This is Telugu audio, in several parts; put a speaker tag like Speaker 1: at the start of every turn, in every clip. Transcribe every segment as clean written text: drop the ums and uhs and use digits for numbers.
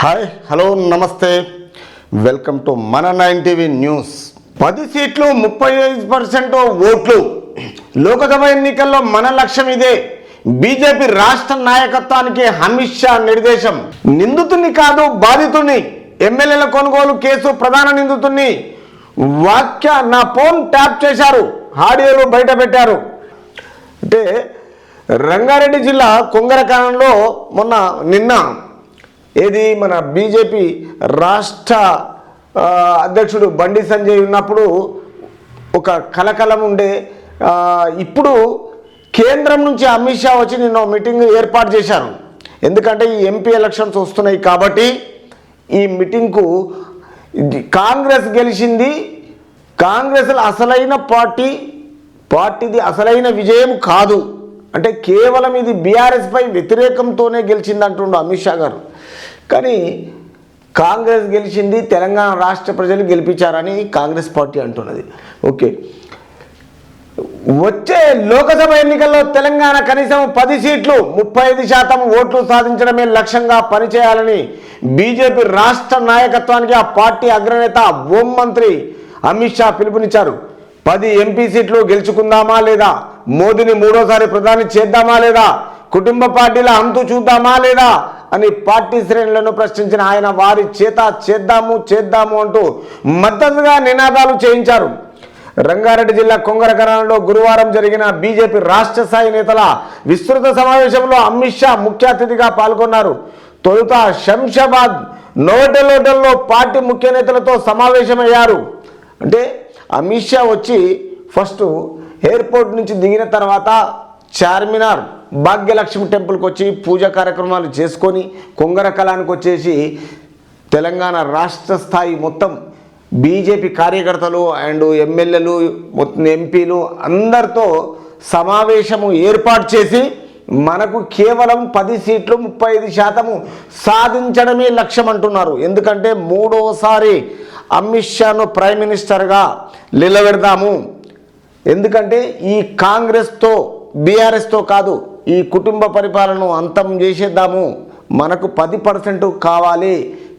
Speaker 1: హాయ్ హలో నమస్తే వెల్కమ్ టు మన 9 టీవీ న్యూస్. 10 సీట్లు 35% ఓట్లు. లోకసభ ఎన్నికల్లో మన లక్ష్యం ఇదే. బీజేపీ రాష్ట్ర నాయకత్వానికి అమిత్ షా నిర్దేశం. నిందితుని కాదు బాధితుని. ఎమ్మెల్యేల కొనుగోలు కేసు ప్రధాన నిందితుని నా ఫోన్ ట్యాప్ చేశారు, ఆడియోలు బయట పెట్టారు. అంటే రంగారెడ్డి జిల్లా కొంగరకాలంలో నిన్న మన బీజేపీ రాష్ట్ర అధ్యక్షుడు బండి సంజయ్ ఉన్నప్పుడు ఒక కలకలం ఉండే. ఇప్పుడు కేంద్రం నుంచి అమిత్ షా వచ్చి నిన్న మీటింగ్ ఏర్పాటు చేశారు. ఎందుకంటే ఈ ఎంపీ ఎలక్షన్స్ వస్తున్నాయి కాబట్టి ఈ మీటింగ్కు కాంగ్రెస్ గెలిచింది. కాంగ్రెస్ అసలైన పార్టీది అసలైన విజయం కాదు, అంటే కేవలం ఇది బీఆర్ఎస్పై వ్యతిరేకంతోనే గెలిచింది అంటుండు అమిత్ షా గారు. కానీ కాంగ్రెస్ గెలిచింది, తెలంగాణ రాష్ట్ర ప్రజలు గెలిపించారని కాంగ్రెస్ పార్టీ అంటున్నది. ఓకే, వచ్చే లోకసభ ఎన్నికల్లో తెలంగాణ కనీసం 10 సీట్లు 35% ఓట్లు సాధించడమే లక్ష్యంగా పనిచేయాలని బీజేపీ రాష్ట్ర నాయకత్వానికి ఆ పార్టీ అగ్రనేత హోంమంత్రి అమిత్ షా పిలుపునిచ్చారు. 10 ఎంపీ సీట్లు గెలుచుకుందామా లేదా, మోదీని మూడోసారి ప్రధాని చేద్దామా లేదా, కుటుంబ పార్టీల అంతు చూద్దామా లేదా అని పార్టీ శ్రేణులను ప్రశ్నించిన ఆయన వారి చేత చేద్దాము అంటూ మద్దతుగా నినాదాలు చేయించారు. రంగారెడ్డి జిల్లా కొంగరకరణలో గురువారం జరిగిన బీజేపీ రాష్ట్ర స్థాయి నేతల విస్తృత సమావేశంలో అమిత్ షా ముఖ్య అతిథిగా పాల్గొన్నారు. తొలుత శంషాబాద్ నోవెటల్ పార్టీ ముఖ్య నేతలతో సమావేశమయ్యారు. అంటే అమిత్ షా వచ్చి ఫస్ట్ ఎయిర్పోర్ట్ నుంచి దిగిన తర్వాత చార్మినార్ భాగ్యలక్ష్మి టెంపుల్కి వచ్చి పూజా కార్యక్రమాలు చేసుకొని కొంగరకలానికి వచ్చేసి తెలంగాణ రాష్ట్ర స్థాయి మొత్తం బీజేపీ కార్యకర్తలు అండ్ ఎమ్మెల్యేలు మొత్తం ఎంపీలు అందరితో సమావేశము ఏర్పాటు చేసి మనకు కేవలం 10 సీట్లు 35% సాధించడమే లక్ష్యం అంటున్నారు. ఎందుకంటే మూడోసారి అమిత్ షాను ప్రైమ్ మినిస్టర్గా నిలబెడదాము. ఎందుకంటే ఈ కాంగ్రెస్తో బీఆర్ఎస్తో కాదు, ఈ కుటుంబ పరిపాలనను అంతం చేసేద్దాము. మనకు 10% కావాలి,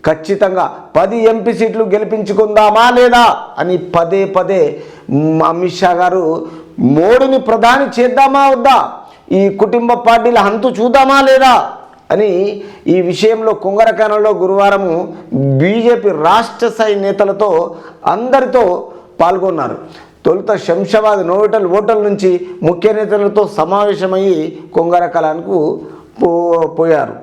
Speaker 1: ఖచ్చితంగా 10 ఎంపీ సీట్లు గెలిపించుకుందామా లేదా అని పదే అమిత్ షా గారు మోడీని ప్రధాని చేద్దామా వద్దా, ఈ కుటుంబ పార్టీల అంతు చూద్దామా లేదా అని ఈ విషయంలో కొంగరకానంలో గురువారం బీజేపీ రాష్ట్ర స్థాయి నేతలతో అందరితో పాల్గొన్నారు. తొలుత శంషాబాద్ నోవెటల్ హోటల్ నుంచి ముఖ్య నేతలతో సమావేశమయ్యి కొంగరకలానికి పోయారు.